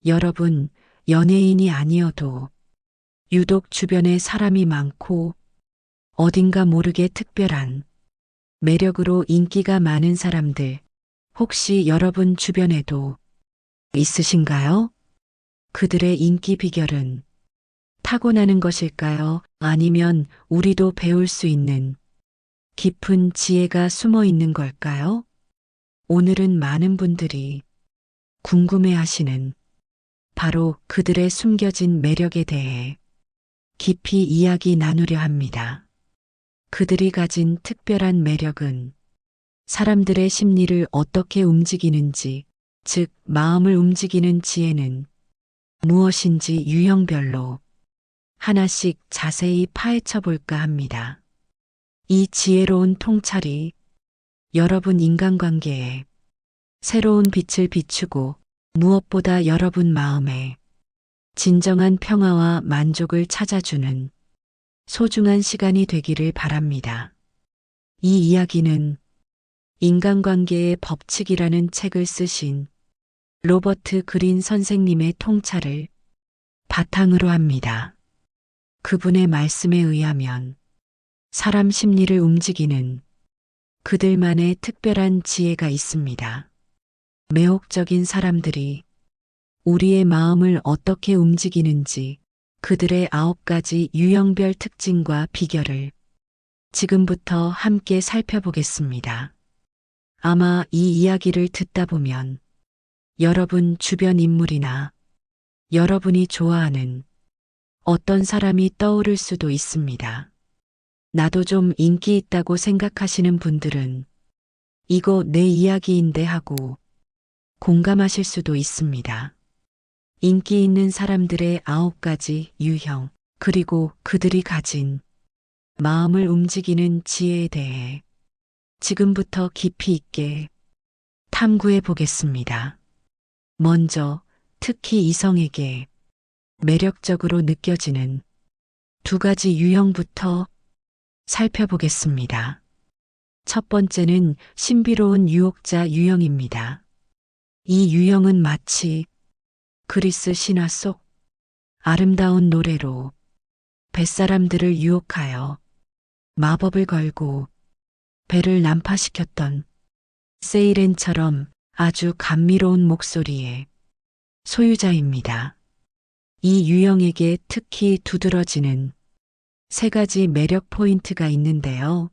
여러분, 연예인이 아니어도 유독 주변에 사람이 많고 어딘가 모르게 특별한 매력으로 인기가 많은 사람들, 혹시 여러분 주변에도 있으신가요? 그들의 인기 비결은 타고나는 것일까요? 아니면 우리도 배울 수 있는 깊은 지혜가 숨어 있는 걸까요? 오늘은 많은 분들이 궁금해 하시는 바로 그들의 숨겨진 매력에 대해 깊이 이야기 나누려 합니다. 그들이 가진 특별한 매력은 사람들의 심리를 어떻게 움직이는지, 즉, 마음을 움직이는 지혜는 무엇인지 유형별로 하나씩 자세히 파헤쳐 볼까 합니다. 이 지혜로운 통찰이 여러분 인간관계에 새로운 빛을 비추고 무엇보다 여러분 마음에 진정한 평화와 만족을 찾아주는 소중한 시간이 되기를 바랍니다. 이 이야기는 인간관계의 법칙이라는 책을 쓰신 로버트 그린 선생님의 통찰을 바탕으로 합니다. 그분의 말씀에 의하면 사람 심리를 움직이는 그들만의 특별한 지혜가 있습니다. 매혹적인 사람들이 우리의 마음을 어떻게 움직이는지 그들의 9가지 유형별 특징과 비결을 지금부터 함께 살펴보겠습니다. 아마 이 이야기를 듣다 보면 여러분 주변 인물이나 여러분이 좋아하는 어떤 사람이 떠오를 수도 있습니다. 나도 좀 인기 있다고 생각하시는 분들은 이거 내 이야기인데 하고 공감하실 수도 있습니다. 인기 있는 사람들의 9가지 유형, 그리고 그들이 가진 마음을 움직이는 지혜에 대해 지금부터 깊이 있게 탐구해 보겠습니다. 먼저 특히 이성에게 매력적으로 느껴지는 2가지 유형부터 살펴보겠습니다. 첫 번째는 신비로운 유혹자 유형입니다. 이 유형은 마치 그리스 신화 속 아름다운 노래로 뱃사람들을 유혹하여 마법을 걸고 배를 난파시켰던 세이렌처럼 아주 감미로운 목소리의 소유자입니다. 이 유형에게 특히 두드러지는 3가지 매력 포인트가 있는데요.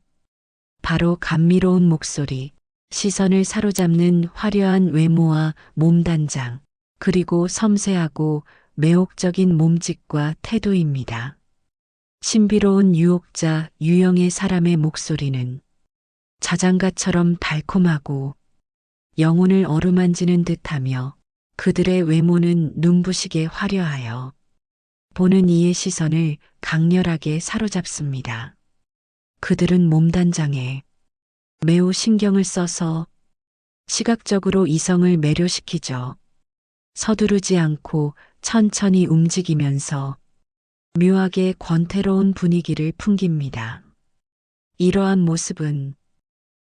바로 감미로운 목소리, 시선을 사로잡는 화려한 외모와 몸단장, 그리고 섬세하고 매혹적인 몸짓과 태도입니다. 신비로운 유혹자 유형의 사람의 목소리는 자장가처럼 달콤하고 영혼을 어루만지는 듯하며 그들의 외모는 눈부시게 화려하여 보는 이의 시선을 강렬하게 사로잡습니다. 그들은 몸단장에 매우 신경을 써서 시각적으로 이성을 매료시키죠. 서두르지 않고 천천히 움직이면서 묘하게 권태로운 분위기를 풍깁니다. 이러한 모습은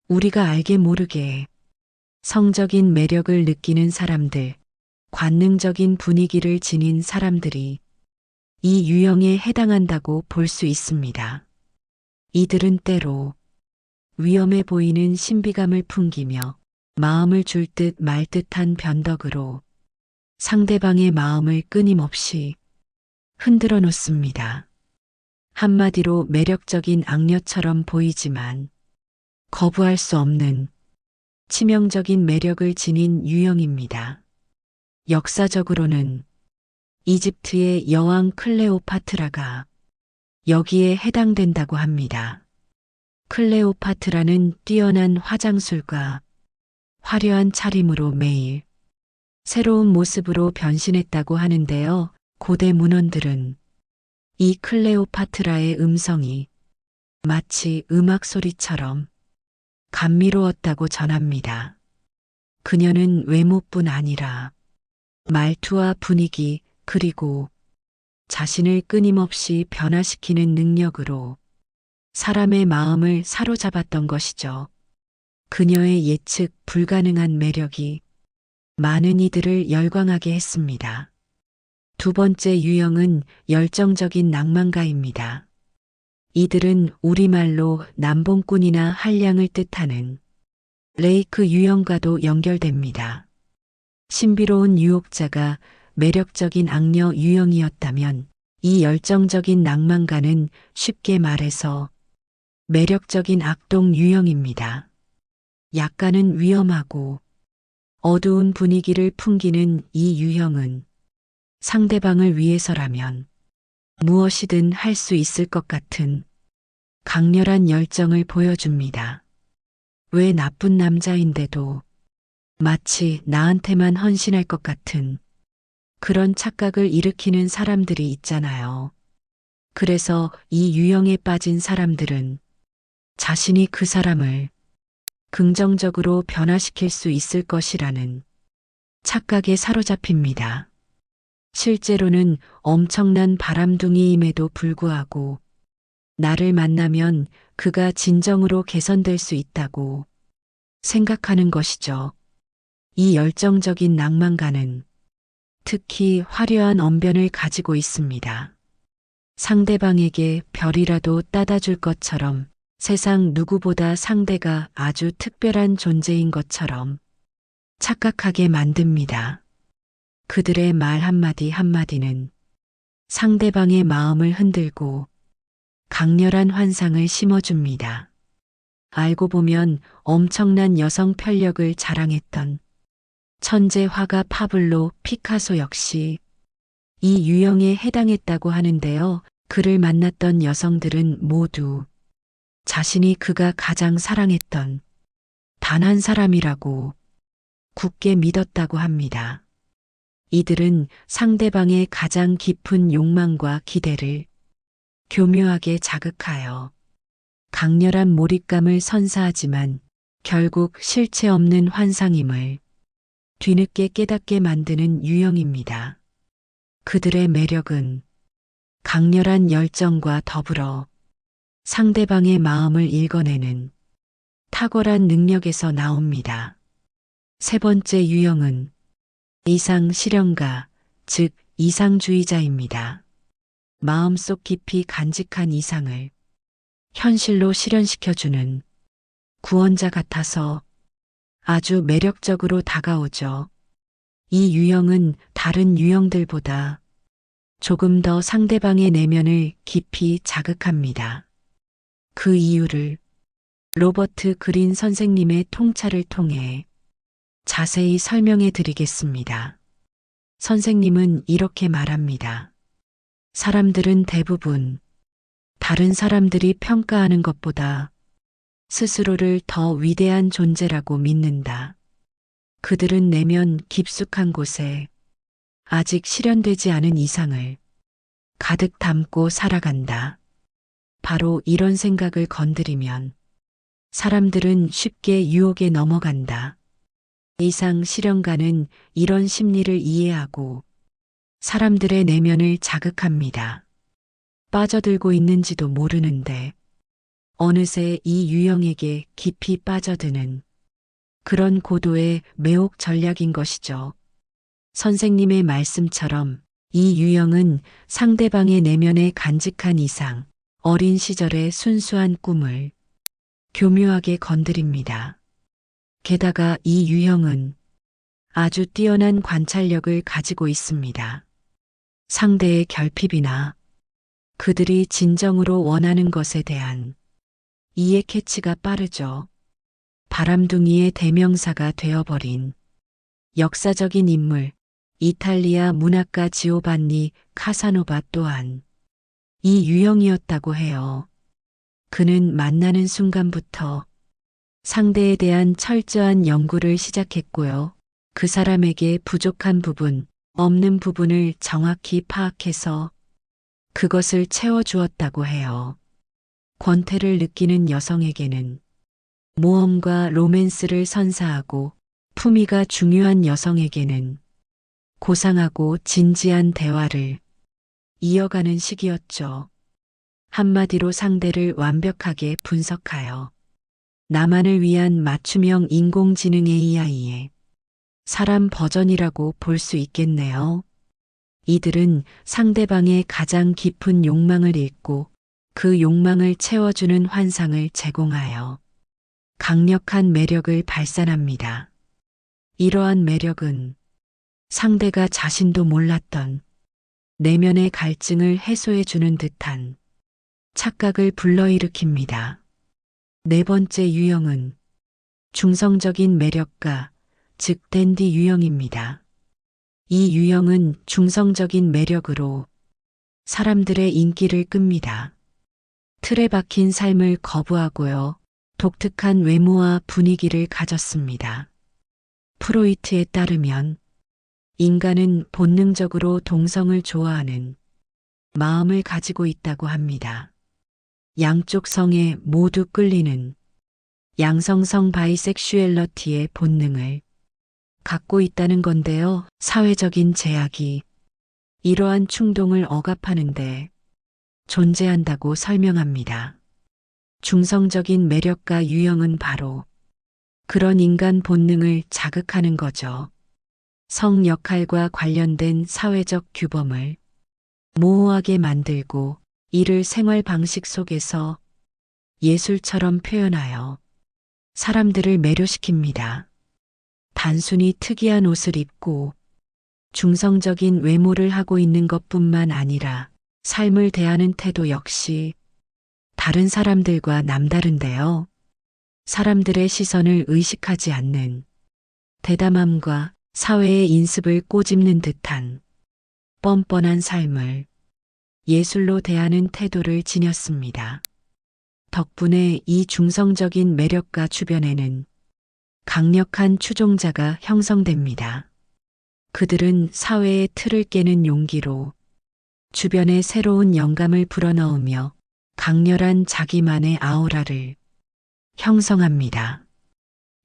우리가 알게 모르게 성적인 매력을 느끼는 사람들, 관능적인 분위기를 지닌 사람들이 이 유형에 해당한다고 볼 수 있습니다. 이들은 때로 위험해 보이는 신비감을 풍기며 마음을 줄 듯 말 듯한 변덕으로 상대방의 마음을 끊임없이 흔들어 놓습니다. 한마디로 매력적인 악녀처럼 보이지만 거부할 수 없는 치명적인 매력을 지닌 유형입니다. 역사적으로는 이집트의 여왕 클레오파트라가 여기에 해당된다고 합니다. 클레오파트라는 뛰어난 화장술과 화려한 차림으로 매일 새로운 모습으로 변신했다고 하는데요. 고대 문헌들은 이 클레오파트라의 음성이 마치 음악 소리처럼 감미로웠다고 전합니다. 그녀는 외모뿐 아니라 말투와 분위기, 그리고 자신을 끊임없이 변화시키는 능력으로 사람의 마음을 사로잡았던 것이죠. 그녀의 예측 불가능한 매력이 많은 이들을 열광하게 했습니다. 두 번째 유형은 열정적인 낭만가입니다. 이들은 우리말로 남봉꾼이나 한량을 뜻하는 레이크 유형과도 연결됩니다. 신비로운 유혹자가 매력적인 악녀 유형이었다면 이 열정적인 낭만가는 쉽게 말해서 매력적인 악동 유형입니다. 약간은 위험하고 어두운 분위기를 풍기는 이 유형은 상대방을 위해서라면 무엇이든 할 수 있을 것 같은 강렬한 열정을 보여줍니다. 왜 나쁜 남자인데도 마치 나한테만 헌신할 것 같은 그런 착각을 일으키는 사람들이 있잖아요. 그래서 이 유형에 빠진 사람들은 자신이 그 사람을 긍정적으로 변화시킬 수 있을 것이라는 착각에 사로잡힙니다. 실제로는 엄청난 바람둥이임에도 불구하고 나를 만나면 그가 진정으로 개선될 수 있다고 생각하는 것이죠. 이 열정적인 낭만가는 특히 화려한 언변을 가지고 있습니다. 상대방에게 별이라도 따다 줄 것처럼 세상 누구보다 상대가 아주 특별한 존재인 것처럼 착각하게 만듭니다. 그들의 말 한마디 한마디는 상대방의 마음을 흔들고 강렬한 환상을 심어줍니다. 알고 보면 엄청난 여성 편력을 자랑했던 천재 화가 파블로 피카소 역시 이 유형에 해당했다고 하는데요. 그를 만났던 여성들은 모두 자신이 그가 가장 사랑했던 단 한 사람이라고 굳게 믿었다고 합니다. 이들은 상대방의 가장 깊은 욕망과 기대를 교묘하게 자극하여 강렬한 몰입감을 선사하지만 결국 실체 없는 환상임을 뒤늦게 깨닫게 만드는 유형입니다. 그들의 매력은 강렬한 열정과 더불어 상대방의 마음을 읽어내는 탁월한 능력에서 나옵니다. 세 번째 유형은 이상 실현가, 즉 이상주의자입니다. 마음속 깊이 간직한 이상을 현실로 실현시켜주는 구원자 같아서 아주 매력적으로 다가오죠. 이 유형은 다른 유형들보다 조금 더 상대방의 내면을 깊이 자극합니다. 그 이유를 로버트 그린 선생님의 통찰을 통해 자세히 설명해 드리겠습니다. 선생님은 이렇게 말합니다. 사람들은 대부분 다른 사람들이 평가하는 것보다 스스로를 더 위대한 존재라고 믿는다. 그들은 내면 깊숙한 곳에 아직 실현되지 않은 이상을 가득 담고 살아간다. 바로 이런 생각을 건드리면 사람들은 쉽게 유혹에 넘어간다. 이상 실현가는 이런 심리를 이해하고 사람들의 내면을 자극합니다. 빠져들고 있는지도 모르는데 어느새 이 유형에게 깊이 빠져드는 그런 고도의 매혹 전략인 것이죠. 선생님의 말씀처럼 이 유형은 상대방의 내면에 간직한 이상, 어린 시절의 순수한 꿈을 교묘하게 건드립니다. 게다가 이 유형은 아주 뛰어난 관찰력을 가지고 있습니다. 상대의 결핍이나 그들이 진정으로 원하는 것에 대한 이해 캐치가 빠르죠. 바람둥이의 대명사가 되어버린 역사적인 인물, 이탈리아 문학가 지오반니 카사노바 또한 이 유형이었다고 해요. 그는 만나는 순간부터 상대에 대한 철저한 연구를 시작했고요. 그 사람에게 부족한 부분, 없는 부분을 정확히 파악해서 그것을 채워주었다고 해요. 권태를 느끼는 여성에게는 모험과 로맨스를 선사하고 품위가 중요한 여성에게는 고상하고 진지한 대화를 이어가는 시기였죠. 한마디로 상대를 완벽하게 분석하여 나만을 위한 맞춤형 인공지능 AI에 사람 버전이라고 볼 수 있겠네요. 이들은 상대방의 가장 깊은 욕망을 읽고 그 욕망을 채워주는 환상을 제공하여 강력한 매력을 발산합니다. 이러한 매력은 상대가 자신도 몰랐던 내면의 갈증을 해소해주는 듯한 착각을 불러일으킵니다. 네 번째 유형은 중성적인 매력가, 즉 댄디 유형입니다. 이 유형은 중성적인 매력으로 사람들의 인기를 끕니다. 틀에 박힌 삶을 거부하고요. 독특한 외모와 분위기를 가졌습니다. 프로이트에 따르면 인간은 본능적으로 동성을 좋아하는 마음을 가지고 있다고 합니다. 양쪽 성에 모두 끌리는 양성성 바이섹슈얼러티의 본능을 갖고 있다는 건데요. 사회적인 제약이 이러한 충동을 억압하는데 존재한다고 설명합니다. 중성적인 매력가 유형은 바로 그런 인간 본능을 자극하는 거죠. 성 역할과 관련된 사회적 규범을 모호하게 만들고 이를 생활 방식 속에서 예술처럼 표현하여 사람들을 매료시킵니다. 단순히 특이한 옷을 입고 중성적인 외모를 하고 있는 것뿐만 아니라 삶을 대하는 태도 역시 다른 사람들과 남다른데요. 사람들의 시선을 의식하지 않는 대담함과 사회의 인습을 꼬집는 듯한 뻔뻔한 삶을 예술로 대하는 태도를 지녔습니다. 덕분에 이 중성적인 매력가 주변에는 강력한 추종자가 형성됩니다. 그들은 사회의 틀을 깨는 용기로 주변에 새로운 영감을 불어넣으며 강렬한 자기만의 아우라를 형성합니다.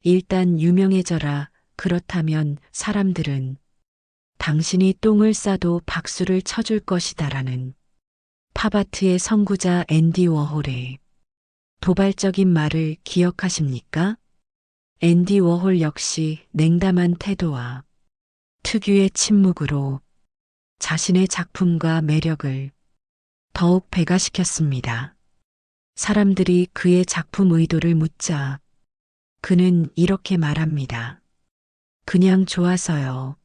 일단 유명해져라. 그렇다면 사람들은 당신이 똥을 싸도 박수를 쳐줄 것이다라는 팝아트의 선구자 앤디 워홀의 도발적인 말을 기억하십니까? 앤디 워홀 역시 냉담한 태도와 특유의 침묵으로 자신의 작품과 매력을 더욱 배가시켰습니다. 사람들이 그의 작품 의도를 묻자 그는 이렇게 말합니다. 그냥 좋아서요.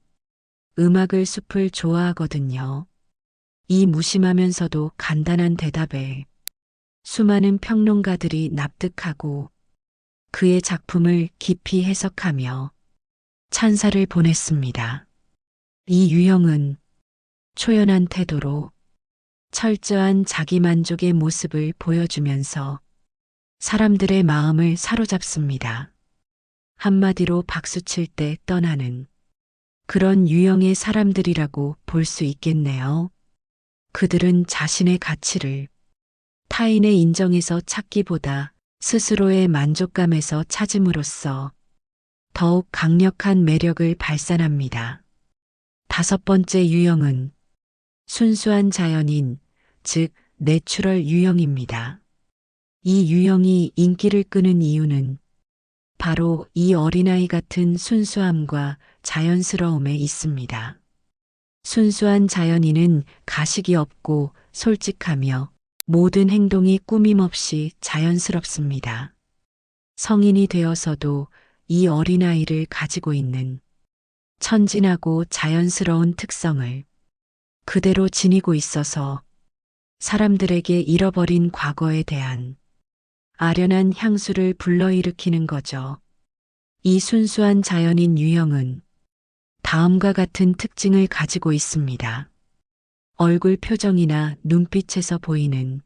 음악을 숲을 좋아하거든요. 이 무심하면서도 간단한 대답에 수많은 평론가들이 납득하고 그의 작품을 깊이 해석하며 찬사를 보냈습니다. 이 유형은 초연한 태도로 철저한 자기만족의 모습을 보여주면서 사람들의 마음을 사로잡습니다. 한마디로 박수칠 때 떠나는 그런 유형의 사람들이라고 볼 수 있겠네요. 그들은 자신의 가치를 타인의 인정에서 찾기보다 스스로의 만족감에서 찾음으로써 더욱 강력한 매력을 발산합니다. 다섯 번째 유형은 순수한 자연인, 즉 내추럴 유형입니다. 이 유형이 인기를 끄는 이유는 바로 이 어린아이 같은 순수함과 자연스러움에 있습니다. 순수한 자연인은 가식이 없고 솔직하며 모든 행동이 꾸밈없이 자연스럽습니다. 성인이 되어서도 이 어린아이를 가지고 있는 천진하고 자연스러운 특성을 그대로 지니고 있어서 사람들에게 잃어버린 과거에 대한 아련한 향수를 불러일으키는 거죠. 이 순수한 자연인 유형은 다음과 같은 특징을 가지고 있습니다. 얼굴 표정이나 눈빛에서 보이는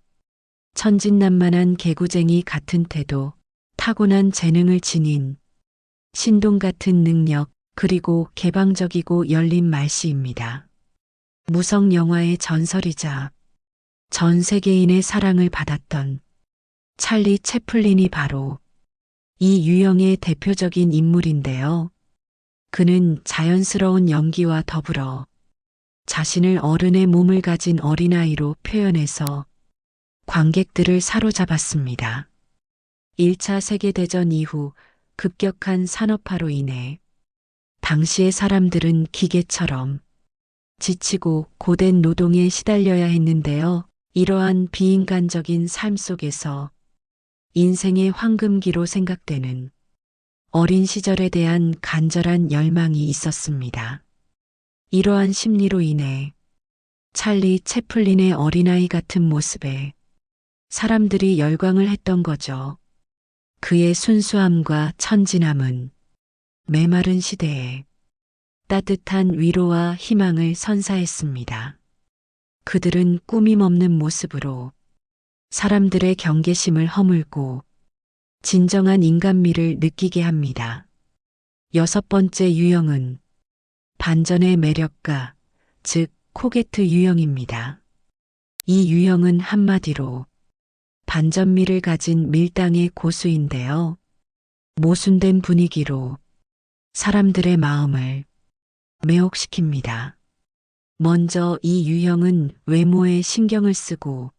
천진난만한 개구쟁이 같은 태도, 타고난 재능을 지닌 신동 같은 능력, 그리고 개방적이고 열린 말씨입니다. 무성 영화의 전설이자 전 세계인의 사랑을 받았던 찰리 채플린이 바로 이 유형의 대표적인 인물인데요. 그는 자연스러운 연기와 더불어 자신을 어른의 몸을 가진 어린아이로 표현해서 관객들을 사로잡았습니다. 1차 세계대전 이후 급격한 산업화로 인해 당시의 사람들은 기계처럼 지치고 고된 노동에 시달려야 했는데요. 이러한 비인간적인 삶 속에서 인생의 황금기로 생각되는 어린 시절에 대한 간절한 열망이 있었습니다. 이러한 심리로 인해 찰리 채플린의 어린아이 같은 모습에 사람들이 열광을 했던 거죠. 그의 순수함과 천진함은 메마른 시대에 따뜻한 위로와 희망을 선사했습니다. 그들은 꾸밈 없는 모습으로 사람들의 경계심을 허물고 진정한 인간미를 느끼게 합니다. 여섯 번째 유형은 반전의 매력가, 즉 코게트 유형입니다. 이 유형은 한마디로 반전미를 가진 밀당의 고수인데요. 모순된 분위기로 사람들의 마음을 매혹시킵니다. 먼저 이 유형은 외모에 신경을 쓰고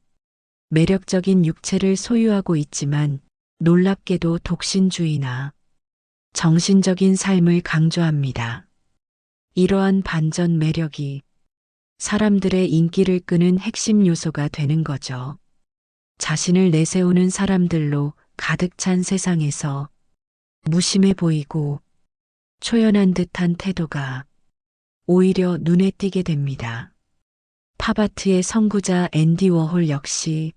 매력적인 육체를 소유하고 있지만 놀랍게도 독신주의나 정신적인 삶을 강조합니다. 이러한 반전 매력이 사람들의 인기를 끄는 핵심 요소가 되는 거죠. 자신을 내세우는 사람들로 가득 찬 세상에서 무심해 보이고 초연한 듯한 태도가 오히려 눈에 띄게 됩니다. 팝아트의 선구자 앤디 워홀 역시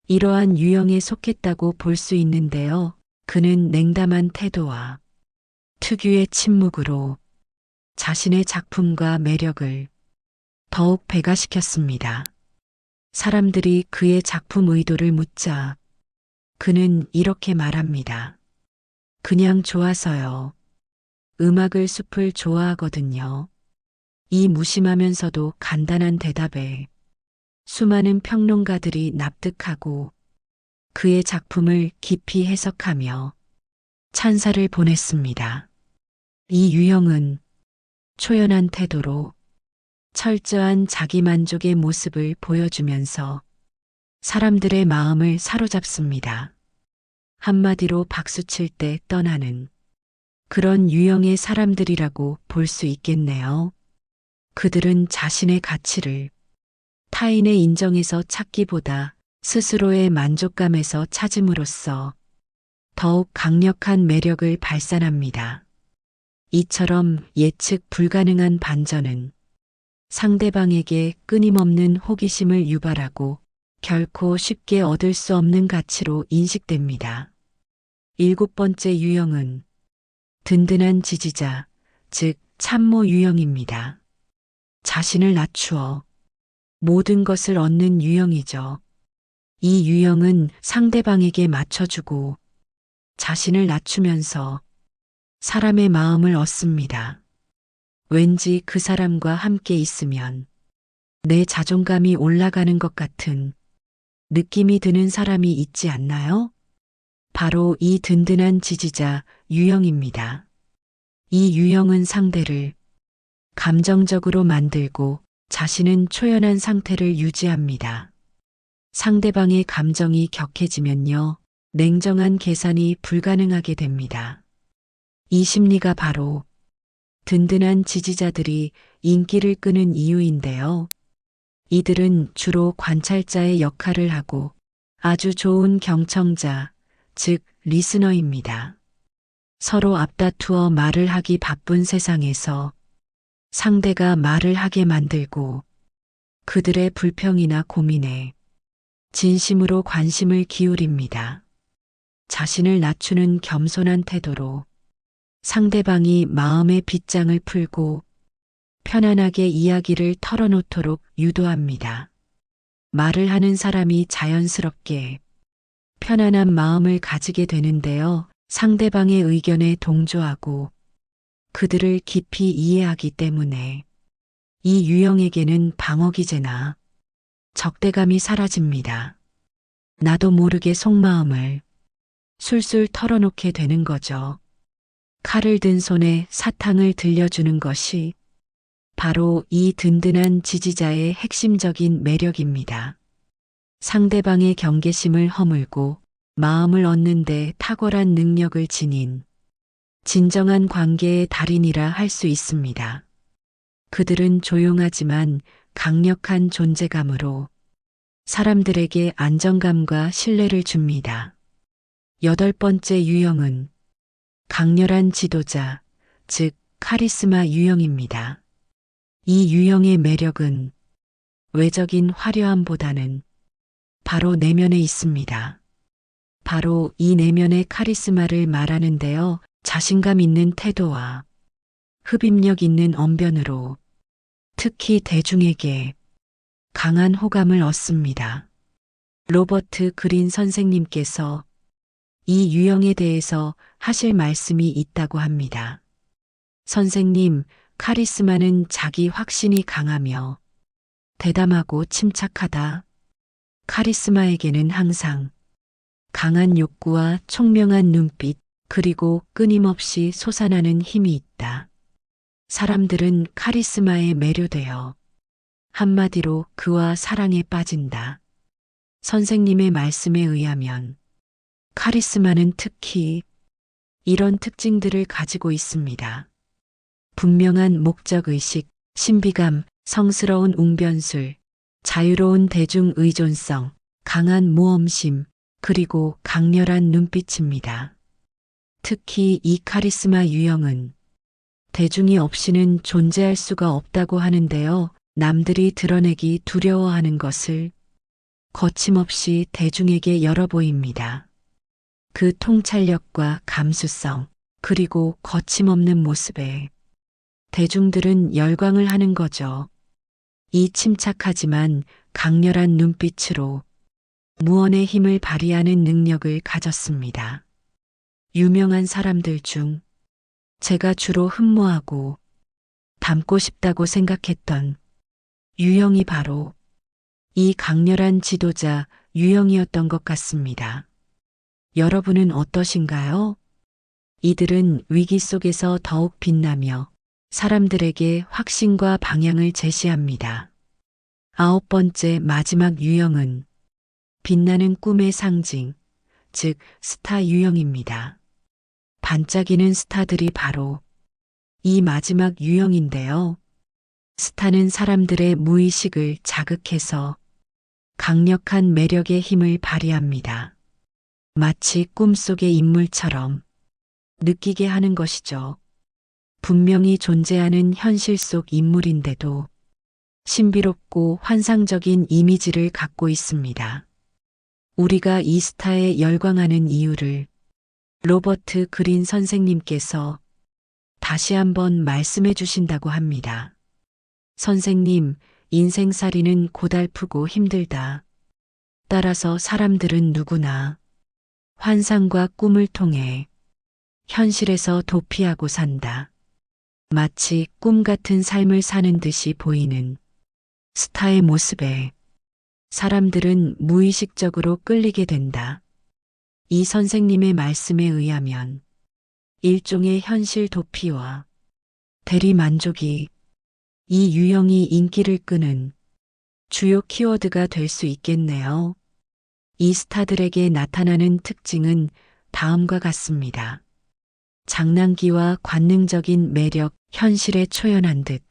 이러한 유형에 속했다고 볼 수 있는데요. 그는 냉담한 태도와 특유의 침묵으로 자신의 작품과 매력을 더욱 배가시켰습니다. 사람들이 그의 작품 의도를 묻자 그는 이렇게 말합니다. 그냥 좋아서요. 음악을 숲을 좋아하거든요. 이 무심하면서도 간단한 대답에 수많은 평론가들이 납득하고 그의 작품을 깊이 해석하며 찬사를 보냈습니다. 이 유형은 초연한 태도로 철저한 자기만족의 모습을 보여주면서 사람들의 마음을 사로잡습니다. 한마디로 박수칠 때 떠나는 그런 유형의 사람들이라고 볼 수 있겠네요. 그들은 자신의 가치를 타인의 인정에서 찾기보다 스스로의 만족감에서 찾음으로써 더욱 강력한 매력을 발산합니다. 이처럼 예측 불가능한 반전은 상대방에게 끊임없는 호기심을 유발하고 결코 쉽게 얻을 수 없는 가치로 인식됩니다. 일곱 번째 유형은 든든한 지지자, 즉 참모 유형입니다. 자신을 낮추어 모든 것을 얻는 유형이죠. 이 유형은 상대방에게 맞춰주고 자신을 낮추면서 사람의 마음을 얻습니다. 왠지 그 사람과 함께 있으면 내 자존감이 올라가는 것 같은 느낌이 드는 사람이 있지 않나요? 바로 이 든든한 지지자 유형입니다. 이 유형은 상대를 감정적으로 만들고 자신은 초연한 상태를 유지합니다. 상대방의 감정이 격해지면요, 냉정한 계산이 불가능하게 됩니다. 이 심리가 바로 든든한 지지자들이 인기를 끄는 이유인데요. 이들은 주로 관찰자의 역할을 하고 아주 좋은 경청자, 즉 리스너입니다. 서로 앞다투어 말을 하기 바쁜 세상에서 상대가 말을 하게 만들고 그들의 불평이나 고민에 진심으로 관심을 기울입니다. 자신을 낮추는 겸손한 태도로 상대방이 마음의 빗장을 풀고 편안하게 이야기를 털어놓도록 유도합니다. 말을 하는 사람이 자연스럽게 편안한 마음을 가지게 되는데요. 상대방의 의견에 동조하고 그들을 깊이 이해하기 때문에 이 유형에게는 방어기제나 적대감이 사라집니다. 나도 모르게 속마음을 술술 털어놓게 되는 거죠. 칼을 든 손에 사탕을 들려주는 것이 바로 이 든든한 지지자의 핵심적인 매력입니다. 상대방의 경계심을 허물고 마음을 얻는 데 탁월한 능력을 지닌 진정한 관계의 달인이라 할 수 있습니다. 그들은 조용하지만 강력한 존재감으로 사람들에게 안정감과 신뢰를 줍니다. 여덟 번째 유형은 강렬한 지도자, 즉 카리스마 유형입니다. 이 유형의 매력은 외적인 화려함보다는 바로 내면에 있습니다. 바로 이 내면의 카리스마를 말하는데요. 자신감 있는 태도와 흡입력 있는 언변으로 특히 대중에게 강한 호감을 얻습니다. 로버트 그린 선생님께서 이 유형에 대해서 하실 말씀이 있다고 합니다. 선생님, 카리스마는 자기 확신이 강하며 대담하고 침착하다. 카리스마에게는 항상 강한 욕구와 총명한 눈빛, 그리고 끊임없이 솟아나는 힘이 있다. 사람들은 카리스마에 매료되어 한마디로 그와 사랑에 빠진다. 선생님의 말씀에 의하면 카리스마는 특히 이런 특징들을 가지고 있습니다. 분명한 목적의식, 신비감, 성스러운 웅변술, 자유로운 대중 의존성, 강한 모험심, 그리고 강렬한 눈빛입니다. 특히 이 카리스마 유형은 대중이 없이는 존재할 수가 없다고 하는데요. 남들이 드러내기 두려워하는 것을 거침없이 대중에게 열어 보입니다. 그 통찰력과 감수성, 그리고 거침없는 모습에 대중들은 열광을 하는 거죠. 이 침착하지만 강렬한 눈빛으로 무언의 힘을 발휘하는 능력을 가졌습니다. 유명한 사람들 중 제가 주로 흠모하고 닮고 싶다고 생각했던 유형이 바로 이 강렬한 지도자 유형이었던 것 같습니다. 여러분은 어떠신가요? 이들은 위기 속에서 더욱 빛나며 사람들에게 확신과 방향을 제시합니다. 아홉 번째 마지막 유형은 빛나는 꿈의 상징, 즉 스타 유형입니다. 반짝이는 스타들이 바로 이 마지막 유형인데요. 스타는 사람들의 무의식을 자극해서 강력한 매력의 힘을 발휘합니다. 마치 꿈속의 인물처럼 느끼게 하는 것이죠. 분명히 존재하는 현실 속 인물인데도 신비롭고 환상적인 이미지를 갖고 있습니다. 우리가 이 스타에 열광하는 이유를 로버트 그린 선생님께서 다시 한번 말씀해 주신다고 합니다. 선생님, 인생살이는 고달프고 힘들다. 따라서 사람들은 누구나 환상과 꿈을 통해 현실에서 도피하고 산다. 마치 꿈 같은 삶을 사는 듯이 보이는 스타의 모습에 사람들은 무의식적으로 끌리게 된다. 이 선생님의 말씀에 의하면 일종의 현실 도피와 대리 만족이 이 유형이 인기를 끄는 주요 키워드가 될 수 있겠네요. 이 스타들에게 나타나는 특징은 다음과 같습니다. 장난기와 관능적인 매력, 현실에 초연한 듯,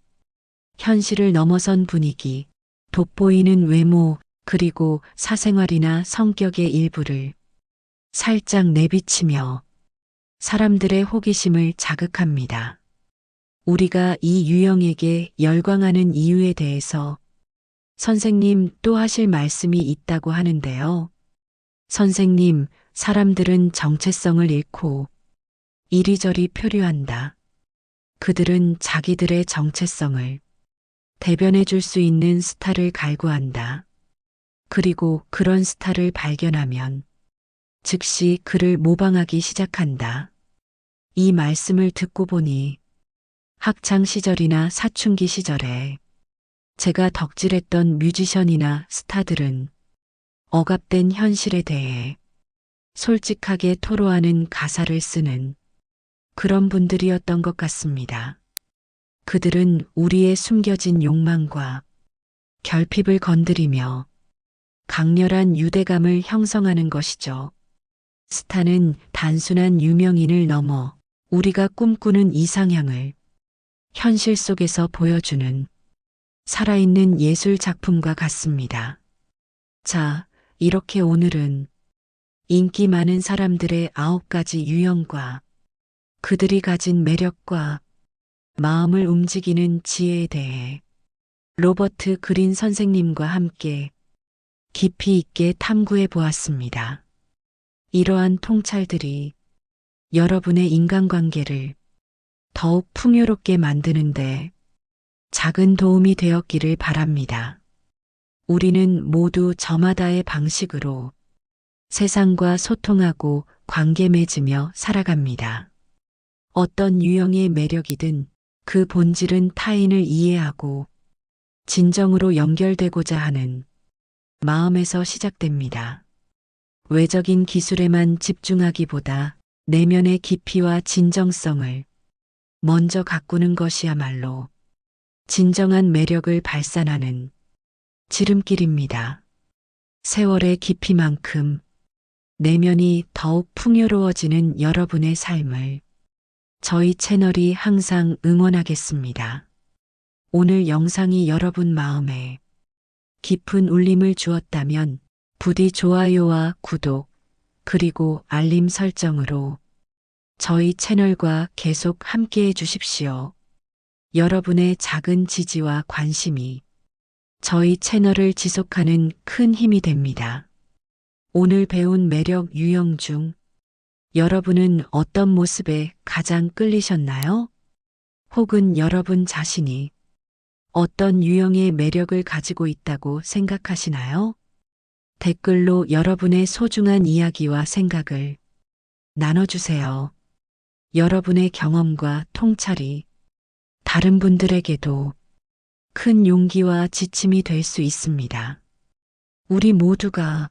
현실을 넘어선 분위기, 돋보이는 외모, 그리고 사생활이나 성격의 일부를 살짝 내비치며 사람들의 호기심을 자극합니다. 우리가 이 유형에게 열광하는 이유에 대해서 선생님 또 하실 말씀이 있다고 하는데요. 선생님, 사람들은 정체성을 잃고 이리저리 표류한다. 그들은 자기들의 정체성을 대변해 줄 수 있는 스타를 갈구한다. 그리고 그런 스타를 발견하면 즉시 그를 모방하기 시작한다. 이 말씀을 듣고 보니 학창 시절이나 사춘기 시절에 제가 덕질했던 뮤지션이나 스타들은 억압된 현실에 대해 솔직하게 토로하는 가사를 쓰는 그런 분들이었던 것 같습니다. 그들은 우리의 숨겨진 욕망과 결핍을 건드리며 강렬한 유대감을 형성하는 것이죠. 스타는 단순한 유명인을 넘어 우리가 꿈꾸는 이상향을 현실 속에서 보여주는 살아있는 예술 작품과 같습니다. 자, 이렇게 오늘은 인기 많은 사람들의 9가지 유형과 그들이 가진 매력과 마음을 움직이는 지혜에 대해 로버트 그린 선생님과 함께 깊이 있게 탐구해 보았습니다. 이러한 통찰들이 여러분의 인간관계를 더욱 풍요롭게 만드는데 작은 도움이 되었기를 바랍니다. 우리는 모두 저마다의 방식으로 세상과 소통하고 관계 맺으며 살아갑니다. 어떤 유형의 매력이든 그 본질은 타인을 이해하고 진정으로 연결되고자 하는 마음에서 시작됩니다. 외적인 기술에만 집중하기보다 내면의 깊이와 진정성을 먼저 가꾸는 것이야말로 진정한 매력을 발산하는 지름길입니다. 세월의 깊이만큼 내면이 더욱 풍요로워지는 여러분의 삶을 저희 채널이 항상 응원하겠습니다. 오늘 영상이 여러분 마음에 깊은 울림을 주었다면 부디 좋아요와 구독 그리고 알림 설정으로 저희 채널과 계속 함께해 주십시오. 여러분의 작은 지지와 관심이 저희 채널을 지속하는 큰 힘이 됩니다. 오늘 배운 매력 유형 중 여러분은 어떤 모습에 가장 끌리셨나요? 혹은 여러분 자신이 어떤 유형의 매력을 가지고 있다고 생각하시나요? 댓글로 여러분의 소중한 이야기와 생각을 나눠주세요. 여러분의 경험과 통찰이 다른 분들에게도 큰 용기와 지침이 될 수 있습니다. 우리 모두가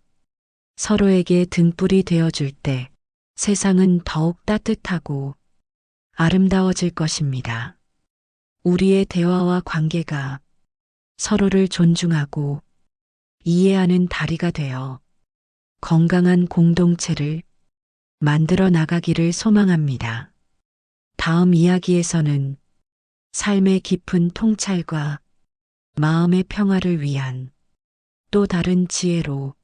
서로에게 등불이 되어줄 때 세상은 더욱 따뜻하고 아름다워질 것입니다. 우리의 대화와 관계가 서로를 존중하고 이해하는 다리가 되어 건강한 공동체를 만들어 나가기를 소망합니다. 다음 이야기에서는 삶의 깊은 통찰과 마음의 평화를 위한 또 다른 지혜로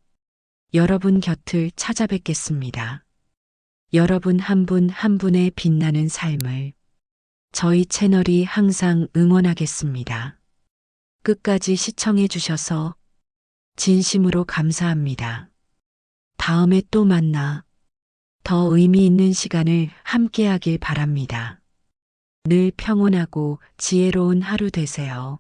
여러분 곁을 찾아뵙겠습니다. 여러분 한 분 한 분의 빛나는 삶을 저희 채널이 항상 응원하겠습니다. 끝까지 시청해 주셔서 진심으로 감사합니다. 다음에 또 만나 더 의미 있는 시간을 함께하길 바랍니다. 늘 평온하고 지혜로운 하루 되세요.